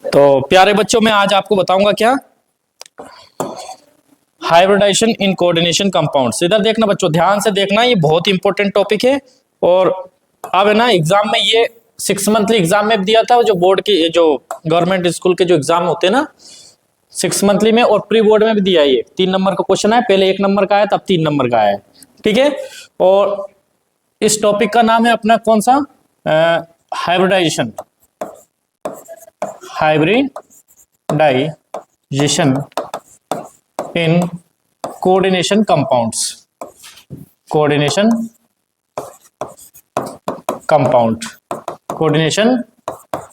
तो प्यारे बच्चों, मैं आज आपको बताऊंगा क्या, हाइब्रिडाइजेशन इन कोऑर्डिनेशन कंपाउंड्स। इधर देखना बच्चों, ध्यान से देखना, ये बहुत इंपॉर्टेंट टॉपिक है। और अब है ना एग्जाम में ये 6 मंथली एग्जाम में दिया था, जो बोर्ड की, जो गवर्नमेंट स्कूल के जो एग्जाम होते हैं ना 6 मंथली में, और प्री बोर्ड में भी दिया। ये 3 नंबर का क्वेश्चन है, पहले 1 नंबर का आया, तब 3 नंबर का आया है। ठीक है, और इस टॉपिक का नाम है अपना कौन सा, hybridization. Hybridization in coordination compounds. Coordination compound, coordination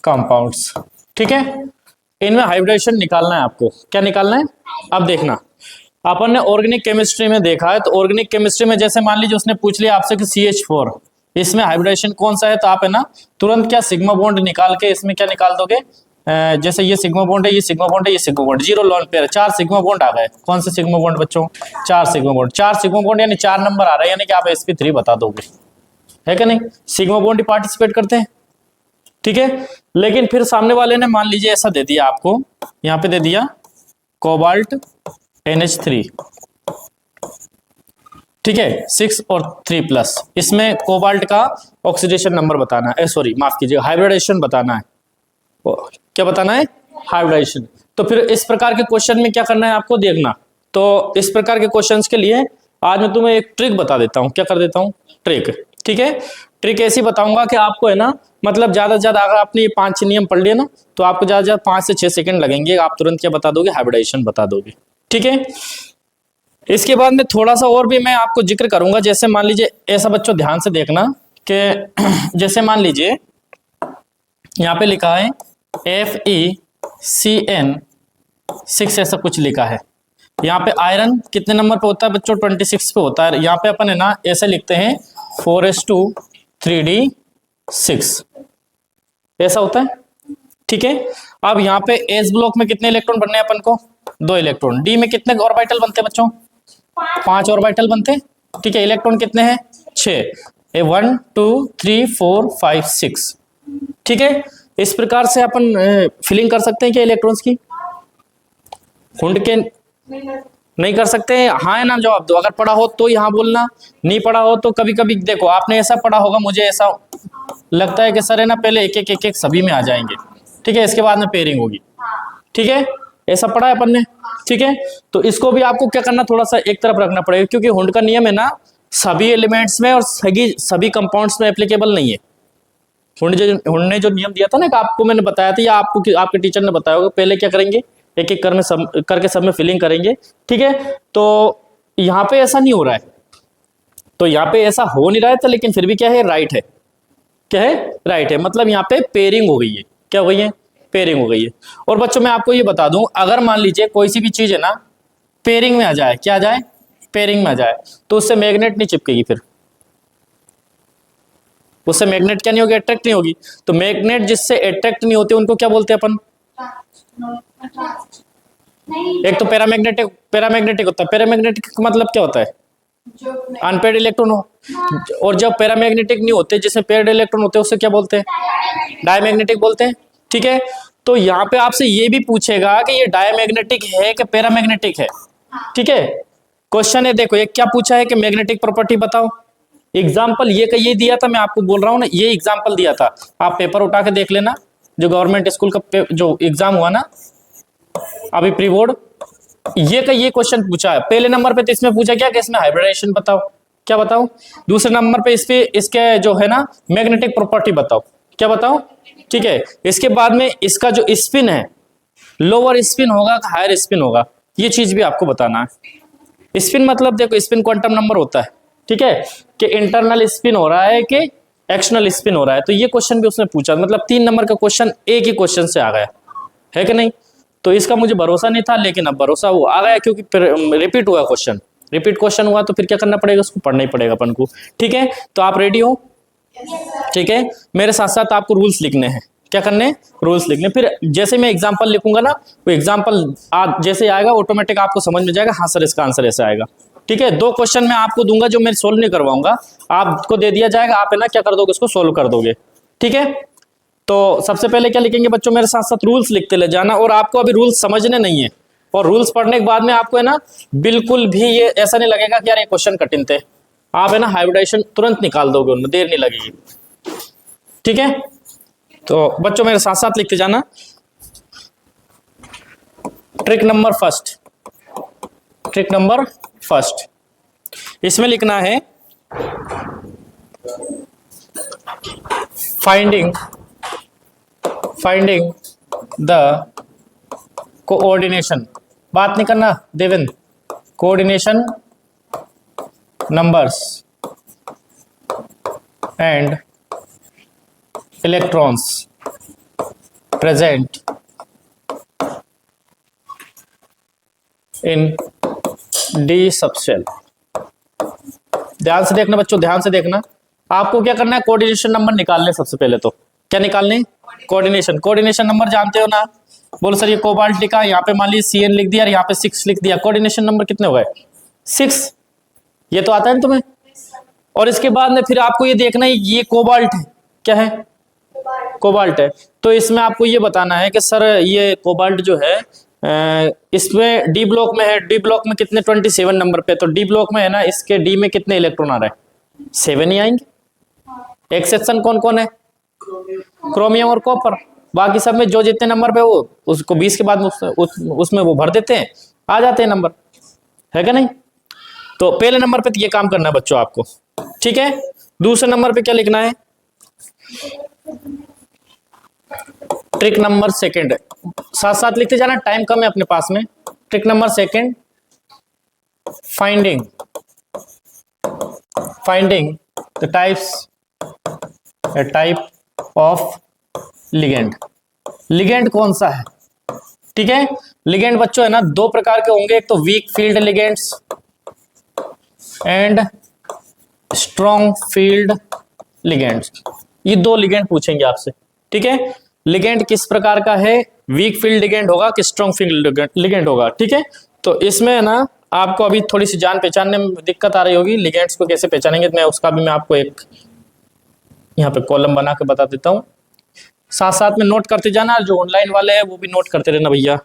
compounds. ठीक है, इनमें हाइब्रिडाइजेशन निकालना है आपको। क्या निकालना है, अब देखना। अपन ने ऑर्गेनिक केमिस्ट्री में देखा है, तो ऑर्गेनिक केमिस्ट्री में जैसे मान लीजिए उसने पूछ लिया आपसे कि CH4, इसमें हाइब्रिडाइजेशन कौन सा है, तो आप है ना तुरंत क्या सिग्मा बॉन्ड निकाल के इसमें क्या निकाल दोगे, जैसे ये सिग्मा बॉन्ड है, ये सिग्मा बॉन्ड है, ये sigma bond, 0 lone pair, 4 sigma bond आ गए। कौन से सिग्मा बॉन्ड बच्चों, 4 सिग्मा बॉन्ड। 4 सिग्मा बॉन्ड यानी 4 नंबर आ रहा है, यानी कि आप sp3 बता दोगे, है कि नहीं। सिग्मा बॉन्ड ही पार्टिसिपेट करते हैं। ठीक है, लेकिन फिर सामने वाले ने मान लीजिए ऐसा दे दिया आपको, यहाँ पे दे दिया कोबाल्ट NH3। ठीक है, 6 और 3+, इसमें कोबाल्ट का ऑक्सीडेशन नंबर बताना है, सॉरी माफ कीजिएगा, हाइब्रिडाइजेशन बताना है। क्या बताना है, हाइब्रिडाइजेशन। तो फिर इस प्रकार के क्वेश्चन में क्या करना है आपको देखना। तो इस प्रकार के क्वेश्चंस के लिए आज मैं तुम्हें एक ट्रिक बता देता हूं। क्या कर देता हूं, ट्रिक। ठीक है, ट्रिक ऐसी बताऊंगा कि आपको है ना, मतलब ज्यादा से ज्यादा अगर आपने ये 5-6 नियम पढ़ लिए ना, तो आपको ज्यादा से ज्यादा 5 से 6 सेकंड लगेंगे, आप तुरंत क्या बता दोगे, हाइब्रिडाइजेशन बता दोगे। ठीक है, इसके बाद में थोड़ा सा और भी मैं आपको जिक्र करूंगा। जैसे मान लीजिए ऐसा, बच्चों ध्यान से देखना कि जैसे मान लीजिए यहाँ पे लिखा है FeCN6, ऐसा कुछ लिखा है। यहाँ पे आयरन कितने नंबर पे होता है बच्चों, 26 पे होता है। यहाँ पे अपन है ना ऐसे लिखते हैं 4s2 3d6, ऐसा होता है। ठीक है, अब यहाँ पे एस ब्लॉक में कितने इलेक्ट्रॉन बनने हैं अपन को, 2 इलेक्ट्रॉन। डी में कितने ऑर्बिटल बनते हैं बच्चों, 5 ऑर्बिटल बनते हैं। ठीक है, इलेक्ट्रॉन कितने हैं, 6, 1 2 3 4 5 6। ठीक है, इस प्रकार से अपन फिलिंग कर सकते हैं क्या इलेक्ट्रॉन्स की, हुंड के नहीं कर सकते। हाँ है ना जवाब दो, अगर पढ़ा हो तो यहाँ बोलना, नहीं पढ़ा हो तो कभी कभी देखो, आपने ऐसा पढ़ा होगा, मुझे ऐसा लगता है कि सर है ना पहले एक एक सभी में आ जाएंगे। ठीक है, इसके बाद में पेयरिंग होगी। ठीक है, ऐसा पढ़ा है अपन ने। ठीक है, तो इसको भी आपको क्या करना, थोड़ा सा एक तरफ रखना पड़ेगा, क्योंकि हुंड का नियम है ना सभी एलिमेंट्स में और सभी कंपाउंड्स में एप्लीकेबल नहीं है। हुंड ने जो नियम दिया था ना, आपको मैंने बताया था, या आपको आपके टीचर ने बताया होगा, पहले क्या करेंगे, एक एक करके सब में फिलिंग करेंगे। ठीक है, तो यहाँ पे ऐसा नहीं हो रहा है, तो यहाँ पे ऐसा हो नहीं रहा है, तो लेकिन फिर भी क्या है, राइट है। क्या है, राइट है, मतलब यहाँ पे पेयरिंग हो गई है। क्या हो गई है, पेयरिंग हो गई है। और बच्चों मैं आपको ये बता दूं, अगर मान लीजिए कोई सी भी चीज है ना पेयरिंग में आ जाए, क्या आ जाए, पेयरिंग में आ जाए, तो उससे मैग्नेट नहीं चिपकेगी, फिर उससे मैग्नेट क्या नहीं होगी, अट्रैक्ट नहीं होगी। तो मैग्नेट जिससे अट्रैक्ट नहीं होते उनको क्या बोलते हैं अपन, एक तो पैरामैग्नेटिक होता है। पैरामैग्नेटिक का मतलब क्या होता है, अनपेयर्ड इलेक्ट्रॉन हो। और जब पैरामैग्नेटिक नहीं होते, जिसमें पेयर्ड इलेक्ट्रॉन होते हैं, उससे क्या बोलते हैं, डायमैग्नेटिक बोलते हैं। ठीक है, तो यहाँ पे आपसे ये भी पूछेगा कि ये डायमैग्नेटिक है कि पैरामैग्नेटिक है। ठीक है, क्वेश्चन है, देखो ये क्या पूछा है कि मैग्नेटिक प्रॉपर्टी बताओ। एग्जाम्पल ये दिया था, मैं आपको बोल रहा हूँ ना, ये एग्जाम्पल दिया था, आप पेपर उठा के देख लेना। जो गवर्नमेंट स्कूल का जो एग्जाम हुआ ना अभी प्री बोर्ड, ये क्वेश्चन पूछा है। पहले नंबर पे तो इसमें पूछा क्या कि इसमें हाइब्रिडाइजेशन बताओ, क्या बताओ। दूसरे नंबर पे इसके जो है ना मैग्नेटिक प्रॉपर्टी बताओ, क्या बताओ। ठीक है, इसके बाद में इसका जो स्पिन है, लोअर स्पिन होगा कि हायर स्पिन होगा, ये चीज भी आपको बताना है। स्पिन मतलब देखो, स्पिन क्वांटम नंबर होता है। ठीक है, कि इंटरनल स्पिन हो रहा है कि एक्सटर्नल स्पिन हो रहा है, तो ये क्वेश्चन भी उसने पूछा। मतलब 3 नंबर का क्वेश्चन एक ही क्वेश्चन से आ गया, है कि नहीं। तो इसका मुझे भरोसा नहीं था, लेकिन अब भरोसा वो आ गया, क्योंकि रिपीट हुआ क्वेश्चन। रिपीट क्वेश्चन हुआ तो फिर क्या करना पड़ेगा, उसको पढ़ना ही पड़ेगा अपन को। ठीक है, तो आप रेडी हो। ठीक है, मेरे साथ साथ आपको रूल्स लिखने हैं। क्या करने, रूल्स लिखने। फिर जैसे मैं एग्जांपल लिखूंगा ना, वो एग्जांपल जैसे आएगा ऑटोमेटिक आपको समझ में जाएगा, हाँ सर इसका आंसर ऐसा आएगा। ठीक है, 2 क्वेश्चन मैं आपको दूंगा जो मैं सोल्व नहीं करवाऊंगा, आपको दे दिया जाएगा, आप है ना क्या कर दोगे, उसको सोल्व कर दोगे। ठीक है, तो सबसे पहले क्या लिखेंगे बच्चों, मेरे साथ साथ रूल्स लिखते ले जाना, और आपको अभी रूल्स समझने नहीं है, और रूल्स पढ़ने के बाद में आपको है ना बिल्कुल भी ये ऐसा नहीं लगेगा कि यार ये क्वेश्चन कठिन थे, आप है ना हाइब्रिडाइजेशन तुरंत निकाल दोगे उनमें, देर नहीं लगेगी। ठीक है, तो बच्चों मेरे साथ साथ लिखते जाना। Trick number first, trick number first, इसमें लिखना है फाइंडिंग द कोऑर्डिनेशन, बात नहीं करना Devendra, coordination numbers and electrons present in D subshell. ध्यान से देखना बच्चों, ध्यान से देखना, आपको क्या करना है, कोऑर्डिनेशन नंबर निकालने। सबसे पहले तो क्या निकालने, कोऑर्डिनेशन नंबर जानते हो ना, बोलो सर ये कोबाल्ट लिखा, यहाँ पे मान लीजिए CN लिख दिया और यहाँ पे 6 लिख दिया, कोऑर्डिनेशन नंबर कितने हो गए, 6। ये तो आता है ना तुम्हें। और इसके बाद में फिर आपको ये देखना है ये कोबाल्ट है, क्या है, कोबाल्ट है, तो इसमें आपको ये बताना है कि सर ये कोबाल्ट जो है इसमें डी ब्लॉक में है, डी ब्लॉक में कितने 27 नंबर पे, तो डी ब्लॉक में है ना, इसके डी में कितने इलेक्ट्रॉन आ रहे हैं, 7 ही आएंगे। एक्सेप्शन कौन कौन है, क्रोमियम और कॉपर, बाकी सब में जो जितने नंबर पे वो उसको 20 के बाद उसमें वो भर देते हैं, आ जाते हैं नंबर, है क्या नहीं। तो पहले नंबर पे तो ये काम करना है बच्चों आपको, ठीक है। दूसरे नंबर पे क्या लिखना है, ट्रिक नंबर सेकंड, साथ साथ लिखते जाना, टाइम कम है अपने पास में। Trick number second, finding the type of ligand. Ligand कौन सा है, ठीक है। लिगेंड बच्चों है ना 2 प्रकार के होंगे, एक तो weak field ligands and strong field ligands. ये 2 लिगेंड पूछेंगे आपसे, ठीक है। लिगेंड किस प्रकार का है, वीक फील्ड लिगेंड होगा कि स्ट्रॉन्ग फील्ड लिगेंड होगा, ठीक है। तो इसमें है ना आपको अभी थोड़ी सी जान पहचानने में दिक्कत आ रही होगी, लिगेंड्स को कैसे पहचानेंगे, मैं उसका भी मैं आपको एक यहाँ पे कॉलम बना के बता देता हूँ, साथ साथ में नोट करते जाना, जो ऑनलाइन वाले हैं वो भी नोट करते रहना भैया।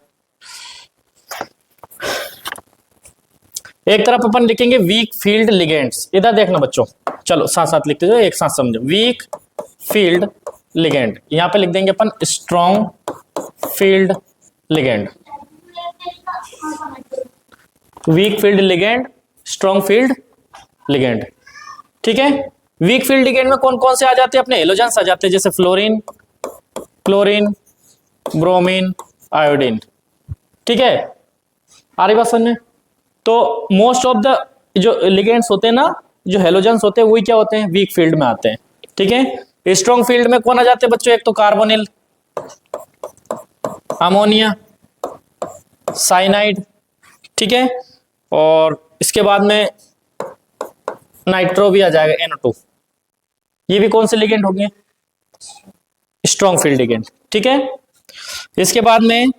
एक तरफ अपन लिखेंगे वीक फील्ड लिगेंड्स, इधर देखना बच्चों, चलो साथ साथ लिखते जाओ, एक साथ समझो। वीक फील्ड लिगेंड, यहां पे लिख देंगे अपन strong field ligand. Weak field ligand, strong field ligand, ठीक है। वीक फील्ड लिगेंड में कौन कौन से आ जाते हैं, अपने हेलोजेंस आ जाते हैं, जैसे फ्लोरीन, क्लोरीन, ब्रोमीन, आयोडीन, ठीक है। आ रही बात समझ में। तो मोस्ट ऑफ द जो लिगेंड्स होते हैं ना, जो हेलोजेंस होते हैं वही क्या होते हैं, वीक फील्ड में आते हैं, ठीक है। स्ट्रॉन्ग फील्ड में कौन आ जाते हैं बच्चों, एक तो कार्बोनिल, अमोनिया, साइनाइड, ठीक है, और इसके बाद में नाइट्रो भी आ जाएगा, NO2। ये भी कौन से लिगेंड होंगे, स्ट्रॉन्ग फील्ड लिगेंड, ठीक है। इसके बाद में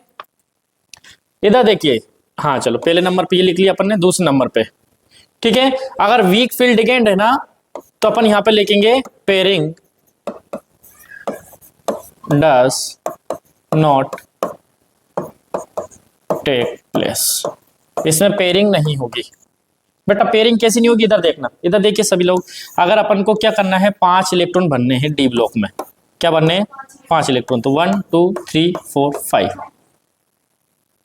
इधर देखिए, हाँ चलो पहले नंबर पे ये लिख लिया अपन ने, दूसरे नंबर पे, ठीक है। अगर वीक फील्ड लिगेंड है ना तो अपन यहां पे लिखेंगे pairing does not take place. इसमें पेयरिंग नहीं होगी बेटा। पेयरिंग कैसी नहीं होगी, इधर देखना, इधर देखिए सभी लोग, अगर अपन को क्या करना है, 5 इलेक्ट्रॉन भरने हैं डी ब्लॉक में, क्या भरने हैं, 5 इलेक्ट्रॉन, तो 1 2 3 4 5।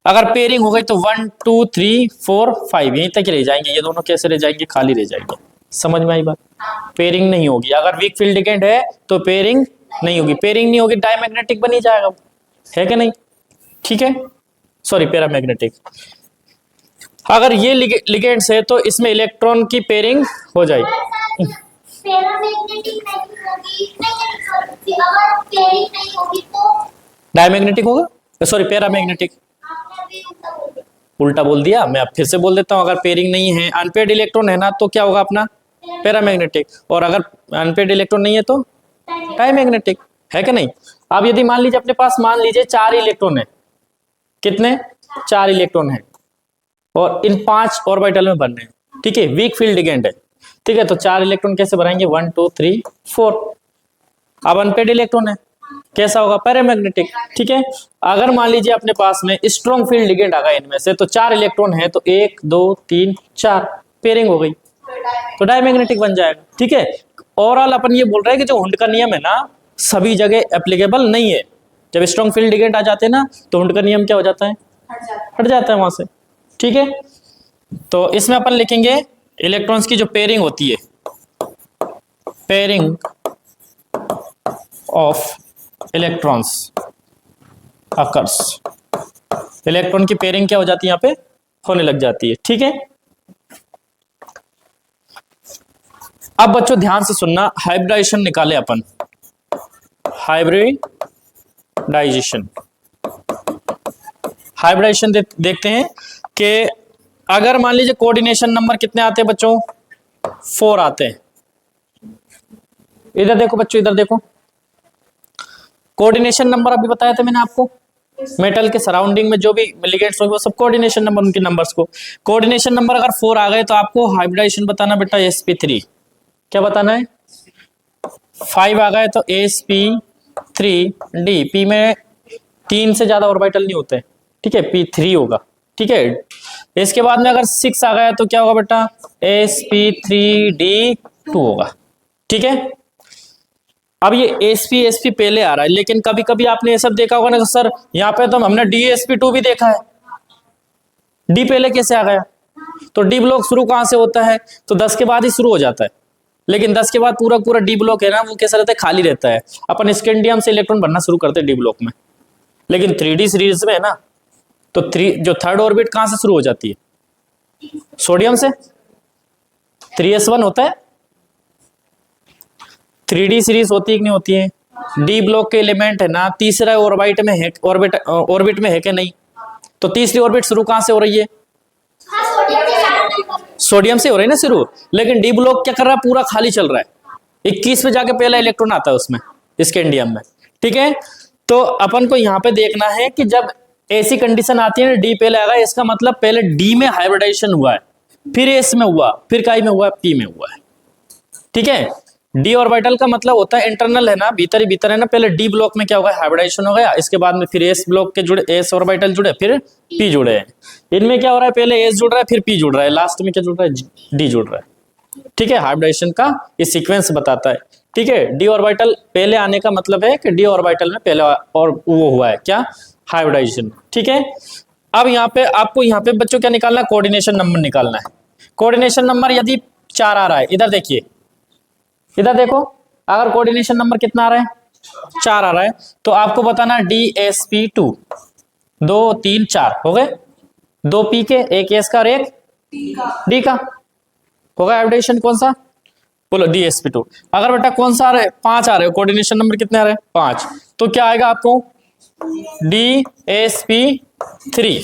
अगर पेयरिंग हो गई तो 1 2 3 4 5 यहीं तक रह जाएंगे, ये दोनों कैसे रह जाएंगे, खाली रह जाएंगे। समझ में आई बात, पेयरिंग नहीं होगी। अगर वीक फील्ड लिगेंड है तो पेयरिंग नहीं होगी, पेयरिंग नहीं होगी डायमैग्नेटिक बन ही जाएगा, है कि नहीं, ठीक है, सॉरी पैरामैग्नेटिक। अगर ये लिगेंड्स है तो इसमें इलेक्ट्रॉन की पेयरिंग हो जाएगी। पैरामैग्नेटिक नहीं होगी, नहीं अगर पेयरिंग नहीं होगी तो डायमैग्नेटिक होगा, सॉरी पैरामैग्नेटिक, उल्टा बोल दिया मैं, अब फिर से बोल देता हूं। अगर पेयरिंग नहीं है, अनपेयर्ड इलेक्ट्रॉन है ना, तो क्या होगा अपना पैरामैग्नेटिक, और अगर अनपेयर्ड इलेक्ट्रॉन नहीं है तो डायमैग्नेटिक, है कि नहीं। अब यदि मान लीजिए अपने पास, मान लीजिए 4 इलेक्ट्रॉन है, कितने, 4 इलेक्ट्रॉन है, और इन 5 ऑर्बिटल में बनने हैं, ठीक है, वीक फील्ड लिगेंड है, ठीक है। तो 4 इलेक्ट्रॉन कैसे बनाएंगे, 1 2 3 4। अब अनपेयर्ड इलेक्ट्रॉन है कैसा होगा? पैरामैग्नेटिक। ठीक है, अगर मान लीजिए अपने पास में स्ट्रॉन्ग फील्ड लिगेंड आ गया इनमें से, तो 4 इलेक्ट्रॉन है तो 1 2 3 4 पेयरिंग हो गई, तो डायमैग्नेटिक बन जाएगा। ठीक है, ओवरऑल अपन ये बोल रहे हैं कि जो हुंड का नियम है ना सभी जगह एप्लीकेबल नहीं है। जब स्ट्रॉन्ग फील्ड लिगेंड आ जाते हैं ना तो हुंड का नियम क्या हो जाता है? हट जाता है वहां से। ठीक है, तो इसमें अपन लिखेंगे इलेक्ट्रॉन्स की जो पेयरिंग होती है, pairing of electrons occurs, electron की पेयरिंग क्या हो जाती है यहाँ पे? होने लग जाती है। ठीक है, अब बच्चों ध्यान से सुनना, हाइब्रिडाइजेशन निकाले अपन, हाइब्रिडाइजेशन। हाइब्रिडाइजेशन देखते हैं कि अगर मान लीजिए कोऑर्डिनेशन नंबर कितने आते हैं बच्चों? 4 आते हैं। इधर देखो बच्चों, इधर देखो, कोऑर्डिनेशन नंबर अभी बताया था मैंने आपको, मेटल के सराउंडिंग में जो भी लिगेंड्स होंगे वो सब कोऑर्डिनेशन नंबर, उनके नंबर्स को। कोऑर्डिनेशन नंबर अगर 4 आ गए तो आपको हाइब्रिडाइजेशन बताना बेटा sp3। क्या बताना है? 5 आ गए तो sp3d, p में 3 से ज्यादा ऑर्बिटल नहीं होते। ठीक है, p3 होगा। ठीक है, इसके बाद में अगर 6 आ गया तो क्या होगा बेटा? sp3d2 होगा। ठीक है, अब ये sp पहले आ रहा है, लेकिन कभी कभी आपने ये सब देखा होगा ना कि सर यहाँ पे तो हमने dsp2 भी देखा है, d पहले कैसे आ गया? तो d ब्लॉक शुरू कहां से होता है? तो 10 के बाद ही शुरू हो जाता है, लेकिन 10 के बाद पूरा पूरा डी ब्लॉक है ना वो कैसा रहता है? खाली रहता है। अपन स्कैंडियम से इलेक्ट्रॉन भरना शुरू करते हैं डी ब्लॉक में, लेकिन 3D सीरीज में है ना तो जो थर्ड ऑर्बिट कहां से शुरू हो जाती है? सोडियम से। 3s1 होता है। 3D सीरीज होती है कि नहीं होती है? डी ब्लॉक के एलिमेंट है ना तीसरा ऑर्बिट में है, ऑर्बिट में है कि नहीं? तो तीसरी ऑर्बिट शुरू कहां से हो रही है? हाँ, सोडियम से हो रही है ना शुरू, लेकिन डी ब्लॉक क्या कर रहा है? पूरा खाली चल रहा है। 21 पे जाके पहला इलेक्ट्रॉन आता है उसमें, स्कैंडियम में। ठीक है, तो अपन को यहाँ पे देखना है कि जब ऐसी कंडीशन आती है ना डी पहले आएगा, इसका मतलब पहले डी में हाइब्रिडाइजेशन हुआ है, फिर एस में हुआ, फिर काई में हुआ, पी में हुआ है। ठीक है, डी ऑर्बिटल का मतलब होता है इंटरनल है ना, भीतर ही भीतर है ना। पहले डी ब्लॉक में क्या होगा? हाइब्रिडाइजेशन हो गया, इसके बाद में फिर एस ब्लॉक के जुड़े, एस ऑर्बिटल जुड़े, फिर पी जुड़े हैं। इनमें क्या हो रहा है? पहले एस जुड़ रहा है, फिर पी जुड़ रहा है, लास्ट में क्या जुड़ रहा है? डी जुड़ रहा है। ठीक है, हाइब्रिडाइजेशन का ये सीक्वेंस बताता है। ठीक है, डी ऑर्बिटल पहले आने का मतलब है कि डी ऑर्बिटल में पहले और वो हुआ है क्या? हाइब्रिडाइजेशन। ठीक है, अब यहाँ पे आपको यहाँ पे बच्चों क्या निकालना है? कोऑर्डिनेशन नंबर निकालना है। कोऑर्डिनेशन नंबर यदि 4 आ रहा है, इधर देखिए, इधर देखो, अगर कोऑर्डिनेशन नंबर कितना आ रहा है? 4 आ रहा है, तो आपको बताना dsp2, 2 3 4 हो गए, 2 p के, एक s का और एक d का। होगा हाइब्रिडाइजेशन कौन सा? बोलो dsp2। अगर बेटा कौन सा आ रहा है? 5 आ रहे हो, कोऑर्डिनेशन नंबर कितने आ रहे हैं? 5, तो क्या आएगा आपको? dsp3।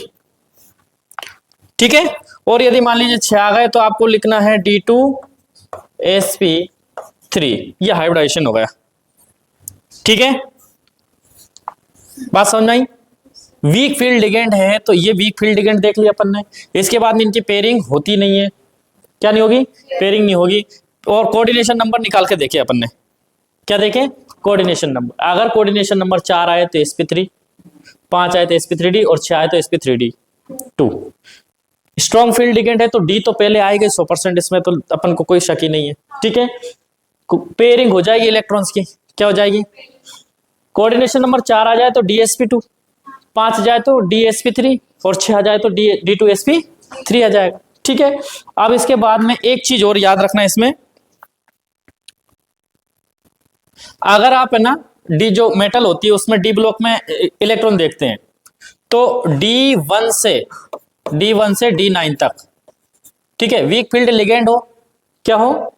ठीक है, और यदि मान लीजिए 6 आ गए तो आपको लिखना है d2sp3। ये हाइब्रिडाइजेशन हो गया। ठीक है, बात समझ में आई? वीक फील्ड लिगेंड है तो ये वीक फील्ड लिगेंड देख लिया अपन ने। इसके बाद में इनकी पेयरिंग होती नहीं है। क्या नहीं होगी? पेयरिंग नहीं होगी। और कोऑर्डिनेशन नंबर निकाल के देखे अपन ने। क्या देखें? Coordination number. अगर कोऑर्डिनेशन नंबर 4 आए तो sp3, 5 आए तो sp3d और 6 आए तो sp3d2। स्ट्रॉन्ग फील्ड लिगेंड है तो डी तो पहले आएगा 100%, इसमें तो अपन को कोई शक ही नहीं है। ठीक है, पेयरिंग हो जाएगी इलेक्ट्रॉन्स की। क्या हो जाएगी? कोऑर्डिनेशन नंबर 4 आ जाए तो dsp2, 5 जाए तो dsp3 और 6 आ जाए तो d2sp3 आ जाएगा। ठीक है, अब इसके बाद में एक चीज और याद रखना इसमें, अगर आप है ना डी जो मेटल होती है उसमें डी ब्लॉक में इलेक्ट्रॉन देखते हैं तो D1 से D9 तक, ठीक है, वीक फील्ड लिगेंड हो क्या हो,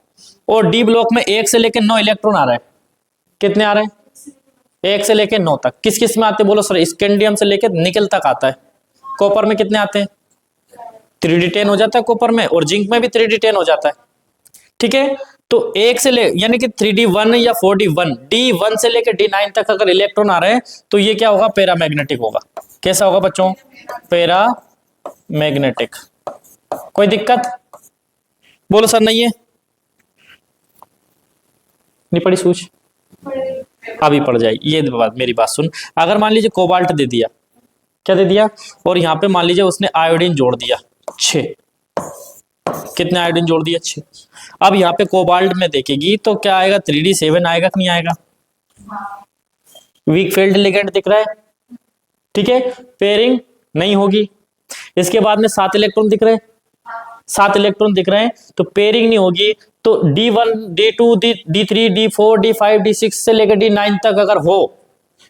और डी ब्लॉक में 1 से लेकर 9 इलेक्ट्रॉन आ रहे हैं। कितने आ रहे हैं? 1 से लेकर 9 तक। किस किस में आते हैं बोलो सर? स्कैंडियम से लेकर निकल तक आता है। कॉपर में कितने आते हैं? 3d10 हो जाता है कॉपर में, और जिंक में भी 3d10 हो जाता है। ठीक है, तो 1 से ले यानी कि 3d1 या 4d1, d1 से लेकर d9 तक अगर इलेक्ट्रॉन आ रहे हैं तो ये क्या होगा? पैरामैग्नेटिक होगा। कैसा होगा बच्चों? पैरामैग्नेटिक। कोई दिक्कत? बोलो सर। नहीं है? नहीं पड़ी सूझ? अभी पड़ जाएगी। ये बात, मेरी बात सुन, अगर मान लीजिए कोबाल्ट दे दिया, क्या दे दिया, और यहाँ पे मान लीजिए उसने आयोडीन जोड़ दिया 6, कितने आयोडीन जोड़ दिया 6। अब यहाँ पे कोबाल्ट में देखेगी तो क्या आएगा, 3d7 आएगा कि नहीं आएगा, वीक फील्ड लिगेंड दिख रहा है, ठीक है, पेयरिंग नहीं होगी। इसके बाद में 7 इलेक्ट्रॉन दिख रहे हैं, 7 इलेक्ट्रॉन दिख रहे हैं, तो पेयरिंग नहीं होगी। तो D1 D2 D3 D4 D5 D6 से लेकर D9 तक अगर हो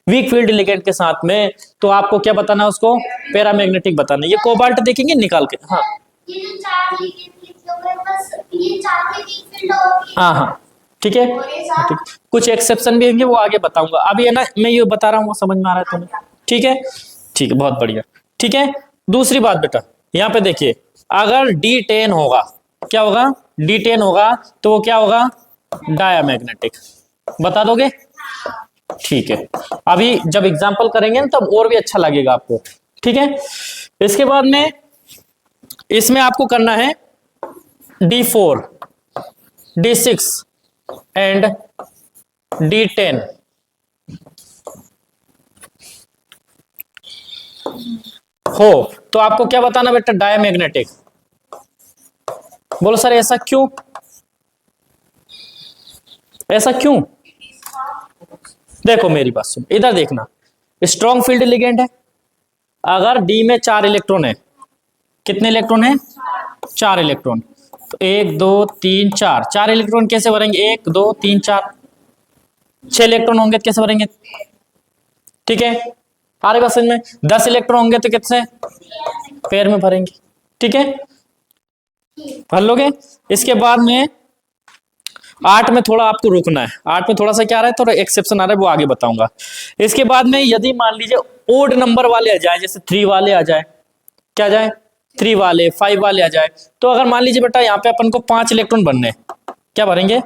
वीक फील्ड लिगेंड के साथ में, तो आपको क्या बताना है, उसको पैरामैग्नेटिक बताना है। ये कोबाल्ट देखेंगे निकाल के, हाँ ये जो 4 लिगेंड लिखे हुए हैं, बस ये 4 के वीक फील्ड होगी। हाँ ठीक है, और ये 7 ठीक। कुछ एक्सेप्शन भी होंगे, वो आगे बताऊंगा। अभी है ना, मैं ये बता रहा हूँ, वो समझ में आ रहा है तुम्हें, ठीक है, ठीक है, बहुत बढ़िया, ठीक है। दूसरी बात बेटा, यहाँ पे देखिए, अगर D10 होगा, क्या होगा, D10 होगा, तो वो क्या होगा, डायामैग्नेटिक, बता दोगे, ठीक है। अभी जब एग्जाम्पल करेंगे ना, तब और भी अच्छा लगेगा आपको, ठीक है। इसके बाद में इसमें आपको करना है D4 D6 एंड D10। हो तो आपको क्या बताना बेटा, डायमैग्नेटिक। बोलो सर ऐसा क्यों, ऐसा क्यों, देखो मेरी बात सुन, इधर देखना, स्ट्रॉन्ग फील्ड लिगेंड है, अगर डी में 4 इलेक्ट्रॉन है, कितने इलेक्ट्रॉन है, 4 इलेक्ट्रॉन, तो 1 2 3 4, 4 इलेक्ट्रॉन कैसे भरेंगे, 1 2 3 4, 6 इलेक्ट्रॉन होंगे तो कैसे भरेंगे, ठीक है, आ रही बात समझ में। 10 इलेक्ट्रॉन होंगे तो कितने पेयर में भरेंगे, ठीक है, भर लोगे। इसके बाद में 8 में थोड़ा आपको रुकना है, 8 में थोड़ा सा क्या आ रहा है, थोड़ा एक्सेप्शन आ रहा है, वो आगे बताऊंगा। इसके बाद में यदि मान लीजिए ओड नंबर वाले आ जाए, जैसे 3 वाले आ जाए, क्या आ जाए, 3 वाले 5 वाले आ जाए, तो अगर मान लीजिए बेटा यहाँ पे अपन को 5 इलेक्ट्रॉन भरने, क्या भरेंगे,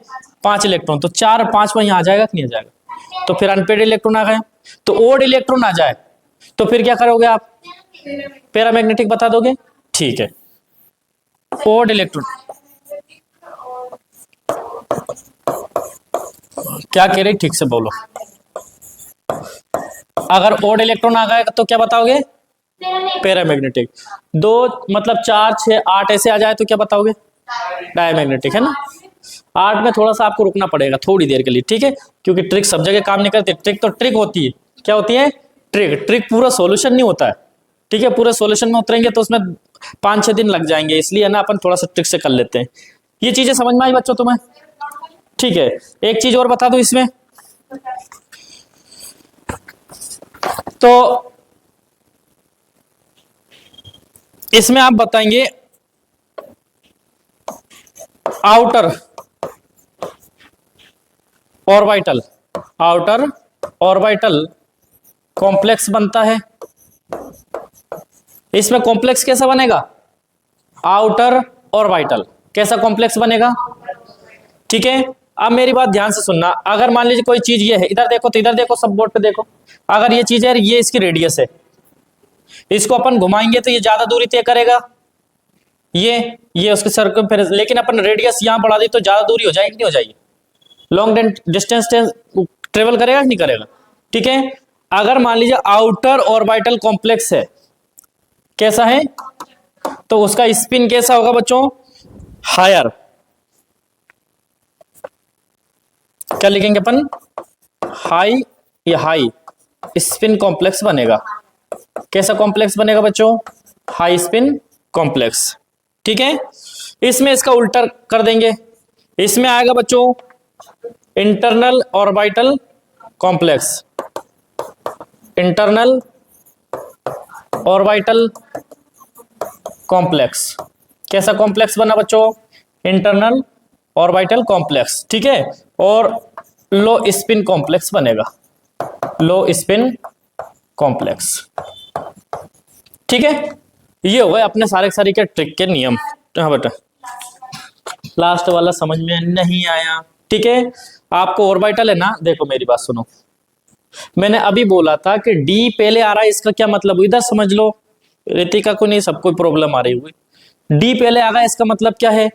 5 इलेक्ट्रॉन, तो 4 5 में यहाँ आ जाएगा कि नहीं आ जाएगा, तो फिर अनपेड इलेक्ट्रॉन आ गए। तो ओड इलेक्ट्रॉन आ जाए तो फिर क्या करोगे आप, पैरामैग्नेटिक बता दोगे, ठीक है। ओड इलेक्ट्रॉन, क्या कह रही, ठीक से बोलो, अगर ओड इलेक्ट्रॉन आ गए तो क्या बताओगे, पैरामैग्नेटिक। 2 मतलब 4 6 8 ऐसे आ जाए तो क्या बताओगे, डायमैग्नेटिक, है ना। 8 में थोड़ा सा आपको रुकना पड़ेगा थोड़ी देर के लिए, ठीक है, क्योंकि ट्रिक सब जगह काम नहीं करती, ट्रिक तो ट्रिक होती है, क्या होती है, ट्रिक, ट्रिक पूरा सॉल्यूशन नहीं होता है, ठीक है, पूरे सॉल्यूशन में उतरेंगे तो उसमें 5-6 दिन लग जाएंगे, इसलिए ना अपन थोड़ा सा ट्रिक से कर लेते हैं। ये चीजें समझ में आई बच्चों तुम्हें, ठीक है। एक चीज और बता दूं इसमें, तो इसमें आप बताएंगे outer orbital, outer orbital complex बनता है। इसमें कॉम्प्लेक्स कैसा बनेगा, आउटर ऑर्बिटल कैसा कॉम्प्लेक्स बनेगा, ठीक है। अब मेरी बात ध्यान से सुनना, अगर मान लीजिए कोई चीज ये है, इधर देखो तो इधर देखो, सब बोर्ड पे देखो, अगर ये चीज है, ये इसकी रेडियस है, इसको अपन घुमाएंगे तो ये ज्यादा दूरी तय करेगा, ये उसके सर्कमफेरेंस, लेकिन अपन रेडियस यहां बढ़ा दी तो ज्यादा दूरी हो जाएगी, नहीं हो जाएगी, लॉन्ग डिस्टेंस ट्रेवल करेगा कि नहीं करेगा, ठीक है। अगर मान लीजिए आउटर ऑर्बिटल कॉम्प्लेक्स है, कैसा है, तो उसका स्पिन कैसा होगा बच्चों, हायर, क्या लिखेंगे अपन, हाई, या हाई स्पिन कॉम्प्लेक्स बनेगा, कैसा कॉम्प्लेक्स बनेगा बच्चों, हाई स्पिन कॉम्प्लेक्स, ठीक है। इसमें इसका उल्टा कर देंगे, इसमें आएगा बच्चों internal orbital complex, internal orbital complex, कैसा कॉम्प्लेक्स बना बच्चों, इंटरनल ऑर्बिटल कॉम्प्लेक्स, ठीक है। और लो स्पिन कॉम्प्लेक्स बनेगा, लो स्पिन कॉम्प्लेक्स, ठीक है। ये हो गए अपने सारे सारे के ट्रिक के नियम। हाँ बेटा, लास्ट वाला समझ में नहीं आया, ठीक है। आपको ऑर्बिटल है ना, देखो मेरी बात सुनो, मैंने अभी बोला था कि डी पहले आ रहा है, इसका क्या मतलब, इधर समझ लो, रितिका को नहीं, सबको प्रॉब्लम आ रही हुई, डी पहले आ गया, इसका मतलब क्या है,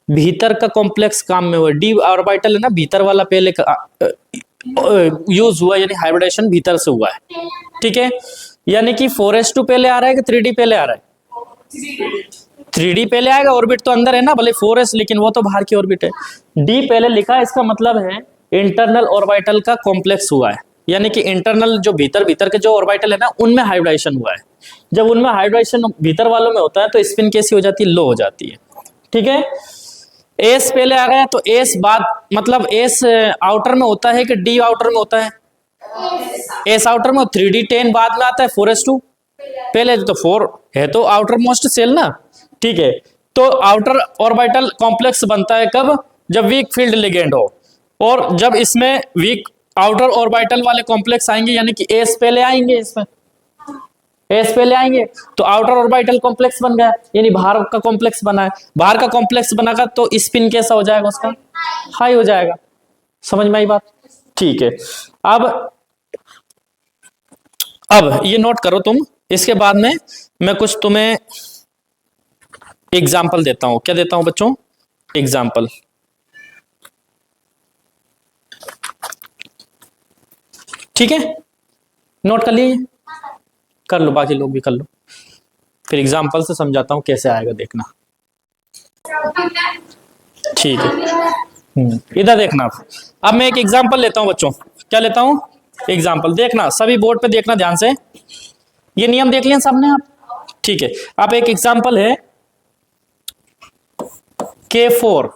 भीतर का कॉम्प्लेक्स काम में हुआ, डी ऑर्बिटल है ना, भीतर वाला पहले यूज हुआ, यानी हाइब्रिडेशन भीतर से हुआ है। ठीक है, यानी कि 4s2 पहले आ रहा है कि 3d पहले आ रहा है? 3d पहले आएगा, ऑर्बिट तो अंदर है ना, भले 4s, लेकिन वो तो बाहर की ऑर्बिट है। d पहले लिखा है, इसका मतलब है इंटरनल ऑर्बिटल का कॉम्प्लेक्स हुआ है, यानी कि इंटरनल जो भीतर भीतर के जो ऑर्बिटल है ना, उनमें हाइब्रिडेशन हुआ है। जब उनमें हाइब्रिडेशन भीतर वालों में होता है तो स्पिन कैसी हो जाती है? लो हो जाती है। ठीक है, एस पहले आ गया तो एस बाद, मतलब एस आउटर में होता है कि डी आउटर में होता है? एस आउटर में। 3d10 बाद में आता है, 4s2 पहले, तो 4 है तो आउटर मोस्ट सेल ना। ठीक है, तो आउटर ऑर्बिटल कॉम्प्लेक्स बनता है कब? जब वीक फील्ड लिगेंड हो, और जब इसमें वीक आउटर ऑर्बिटल वाले कॉम्प्लेक्स आएंगे, यानी कि एस पहले आएंगे, इसमें एस पहले आएंगे तो आउटर ऑर्बिटल कॉम्प्लेक्स बन गया, यानी बाहर का कॉम्प्लेक्स बना है। बाहर का कॉम्प्लेक्स बनागा तो स्पिन कैसा हो जाएगा उसका? हाई हो जाएगा। समझ में आई बात? ठीक है, अब ये नोट करो तुम। इसके बाद में मैं कुछ तुम्हें एग्जाम्पल देता हूं। क्या देता हूं बच्चों? एग्जाम्पल। ठीक है, नोट कर लिए? कर लो, बाकी लोग भी कर लो, फिर एग्जाम्पल से समझाता हूं कैसे आएगा, देखना। ठीक है, इधर देखना। अब मैं एक एग्जाम्पल लेता हूं बच्चों। क्या लेता हूं? एग्जाम्पल। देखना, सभी बोर्ड पे देखना ध्यान से। ये नियम देख लिया सामने आप? ठीक है, अब एक एग्जाम्पल है K4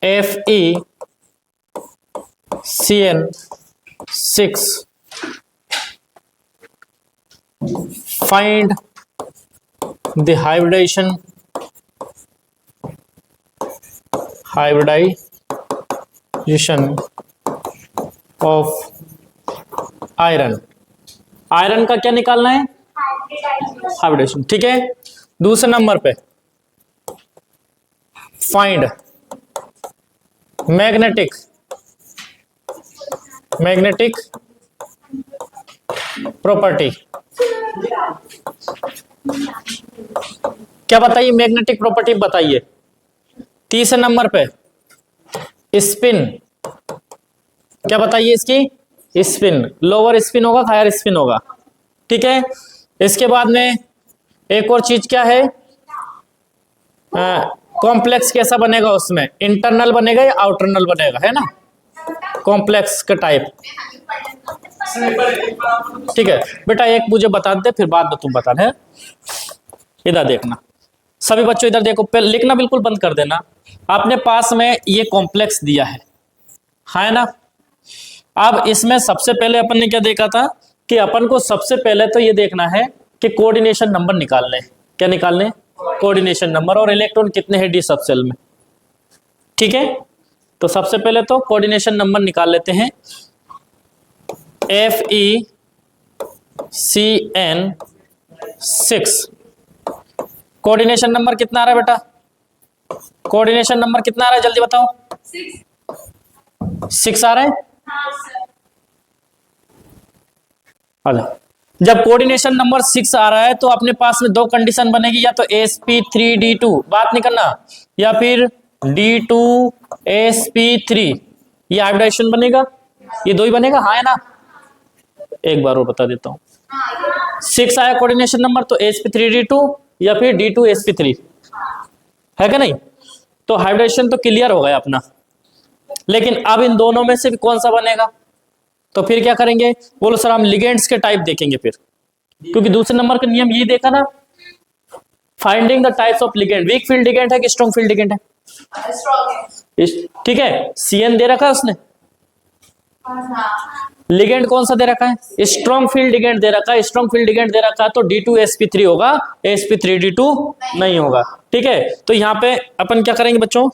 FeCN6 find the hybridization of iron. Iron का क्या निकालना है? हाइब्रिडेशन। ठीक है, दूसरे नंबर पे फाइंड मैग्नेटिक प्रॉपर्टी। क्या बताइए? मैग्नेटिक प्रॉपर्टी बताइए। तीसरे नंबर पे स्पिन। क्या बताइए इसकी? स्पिन। लोअर स्पिन होगा, हायर स्पिन होगा। ठीक है, इसके बाद में एक और चीज क्या है? कॉम्प्लेक्स कैसा बनेगा उसमें? इंटरनल बनेगा या आउटरनल बनेगा, है ना? कॉम्प्लेक्स का टाइप। ठीक है बेटा, एक मुझे बता दे, फिर बाद में तुम बता दे। इधर देखना सभी बच्चों, इधर देखो। पहले लिखना बिल्कुल बंद कर देना। आपने पास में ये कॉम्प्लेक्स दिया है ना? अब इसमें सबसे पहले अपन ने क्या देखा था कि अपन को सबसे पहले तो ये देखना है कि कोऑर्डिनेशन नंबर निकालने। क्या निकालने? Coordination number. और इलेक्ट्रॉन कितने हैं डी सब सेल में। ठीक है, तो सबसे पहले तो कोऑर्डिनेशन नंबर निकाल लेते हैं। FeCN6 कोऑर्डिनेशन नंबर कितना आ रहा है बेटा? कोऑर्डिनेशन नंबर कितना आ रहा है, जल्दी बताओ। 6 आ रहा है। जब कोऑर्डिनेशन नंबर 6 आ रहा है तो अपने पास में दो कंडीशन बनेगी, या तो sp3d2, बात नहीं करना, या फिर d2sp3। ये हाइब्रिडेशन बनेगा, ये दो ही बनेगा, हाँ है ना? एक बार और बता देता हूं। 6 आया कोऑर्डिनेशन नंबर तो sp3d2 या फिर d2sp3, है क्या नहीं? तो हाइब्रिडेशन तो क्लियर हो गया अपना। लेकिन अब इन दोनों में से भी कौन सा बनेगा? तो फिर क्या करेंगे? बोलो सर, हम लिगेंड्स के टाइप देखेंगे फिर, क्योंकि दूसरे नंबर का नियम ये देखा ना, finding the types of ligand. Weak field ligand है कि स्ट्रॉन्ग फील्ड लिगेंड है? ठीक है, CN दे रखा है उसने। लिगेंड कौन सा दे रखा है? स्ट्रॉन्ग फील्ड लिगेंड दे रखा है। स्ट्रॉन्ग फील्ड लिगेंड दे रखा है तो d2sp3 होगा, sp3d2 नहीं होगा। ठीक है, तो यहाँ पे अपन क्या करेंगे बच्चों?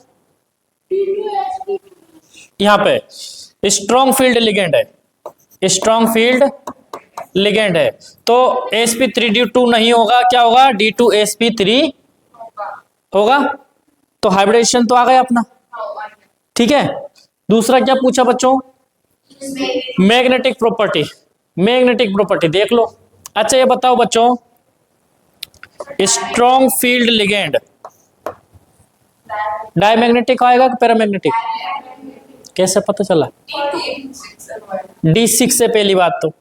यहाँ पे स्ट्रॉन्ग फील्ड लिगेंड है, स्ट्रॉन्ग फील्ड लिगेंड है, तो sp3d2 नहीं होगा। क्या होगा? d2sp3 होगा। तो हाइब्रिडेशन तो आ गया अपना। ठीक है, दूसरा क्या पूछा बच्चों? Magnetic property. मैग्नेटिक प्रॉपर्टी देख लो। अच्छा ये बताओ बच्चों, स्ट्रॉन्ग फील्ड लिगेंड डायमैग्नेटिक आएगा कि पैरामैग्नेटिक? कैसे पता चला? D6 से पहली बात तो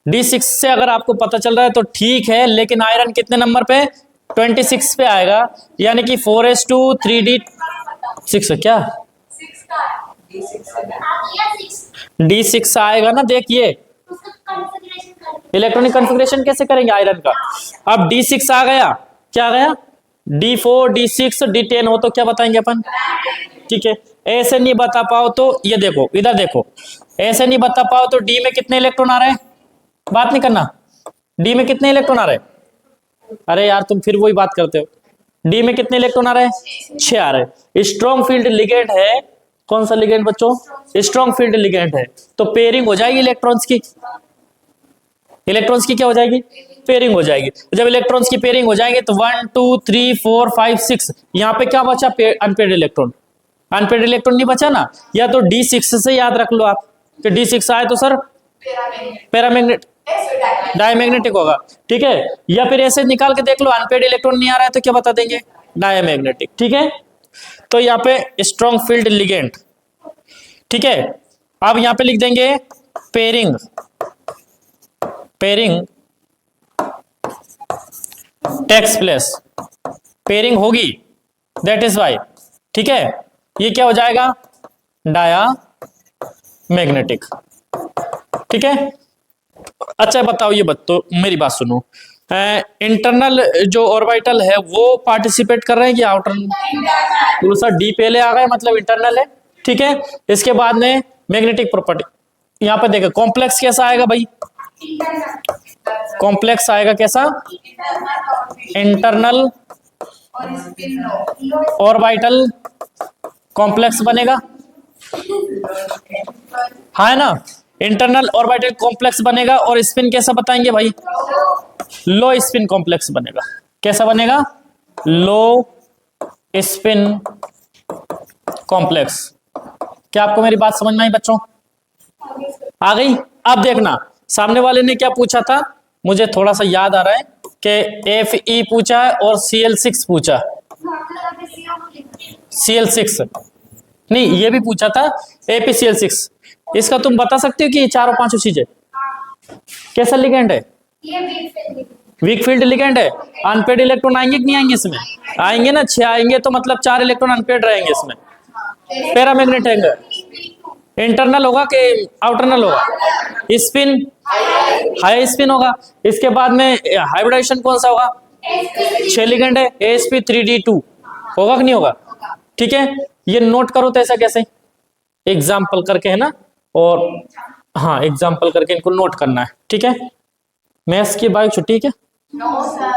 D6 से अगर आपको पता चल रहा है तो ठीक है, लेकिन आयरन कितने नंबर पे? 26 पे आएगा, यानी कि 4s2 3d6 क्या D6 आएगा ना। देखिए इलेक्ट्रॉनिक कॉन्फ़िगरेशन कैसे करेंगे आयरन का। अब D6 आ गया, क्या आ गया? D4 D6 D10 हो तो क्या बताएंगे अपन? ठीक है, ऐसे नहीं बता पाओ तो ये देखो, इधर देखो, ऐसे नहीं बता पाओ तो डी में कितने इलेक्ट्रॉन आ रहे हैं? बात नहीं करना, डी में कितने इलेक्ट्रॉन आ रहे हैं? अरे यार तुम फिर वही बात करते हो। डी में कितने इलेक्ट्रॉन आ रहे हैं? 6 आ रहे हैं। स्ट्रॉन्ग फील्ड लिगेंड है, कौन सा लिगेंड बच्चों? स्ट्रॉन्ग फील्ड लिगेंड है, तो पेयरिंग हो जाएगी इलेक्ट्रॉन्स की। इलेक्ट्रॉन्स की क्या हो जाएगी? पेयरिंग हो जाएगी। जब इलेक्ट्रॉन्स की पेयरिंग हो जाएंगे तो 1 2 3 4 5 6 यहाँ पे क्या बचा? Unpaired electron. अनपेड इलेक्ट्रॉन नहीं बचा ना, या तो D6 से याद रख लो आप कि D6 आए तो सर पैरामैग्नेट डायमैग्नेटिक होगा, ठीक है। या फिर ऐसे निकाल के देख लो, अनपेड इलेक्ट्रॉन नहीं आ रहा है तो क्या बता देंगे? डायमैग्नेटिक, ठीक है। तो यहाँ पे स्ट्रॉन्ग फील्ड लिगेंड, ठीक है। अब यहाँ पे लिख देंगे pairing, pairing takes place, pairing होगी, दैट इज वाई, ठीक है। ये क्या हो जाएगा? डाया मैग्नेटिक, ठीक है। अच्छा बताओ, ये तो मेरी बात सुनो, इंटरनल जो ऑर्बिटल है वो पार्टिसिपेट कर रहे हैं कि आउटर? तो सर डी पहले आ गए मतलब इंटरनल है, ठीक है। इसके बाद में मैग्नेटिक प्रॉपर्टी, यहाँ पे देखो कॉम्प्लेक्स कैसा आएगा भाई? कॉम्प्लेक्स आएगा कैसा? इंटरनल ऑर्बिटल कॉम्प्लेक्स बनेगा, हाँ है ना। इंटरनल ऑर्बिटल कॉम्प्लेक्स बनेगा, और स्पिन कैसा बताएंगे भाई? लो स्पिन कॉम्प्लेक्स बनेगा। कैसा बनेगा? लो स्पिन कॉम्प्लेक्स। क्या आपको मेरी बात समझ में आई बच्चों? आ गई। अब देखना सामने वाले ने क्या पूछा था, मुझे थोड़ा सा याद आ रहा है कि Fe पूछा है और Cl6 पूछा, Cl6 नहीं, ये भी पूछा था ApCl6। इसका तुम बता सकते हो कि ये चारों पांचों चीजें कैसा लिगेंड है? वीक फील्ड लिगेंड है। अनपेड इलेक्ट्रॉन आएंगे कि नहीं आएंगे इसमें? आएंगे ना, 6 आएंगे, तो मतलब 4 इलेक्ट्रॉन अनपेड रहेंगे इसमें। पैरामैग्नेट है, इंटरनल होगा कि आउटरनल होगा? स्पिन हाई स्पिन होगा। इसके बाद में हाइब्रिडाइजेशन कौन सा होगा? 6 लिगेंड है, AsP3D2 होगा कि नहीं होगा? ठीक है, ये नोट करो तो ऐसा कैसे एग्जाम्पल करके, है ना, और हाँ एग्जाम्पल करके इनको नोट करना है, ठीक है। मैथ्स की बाइक छुट्टी क्या? No sir.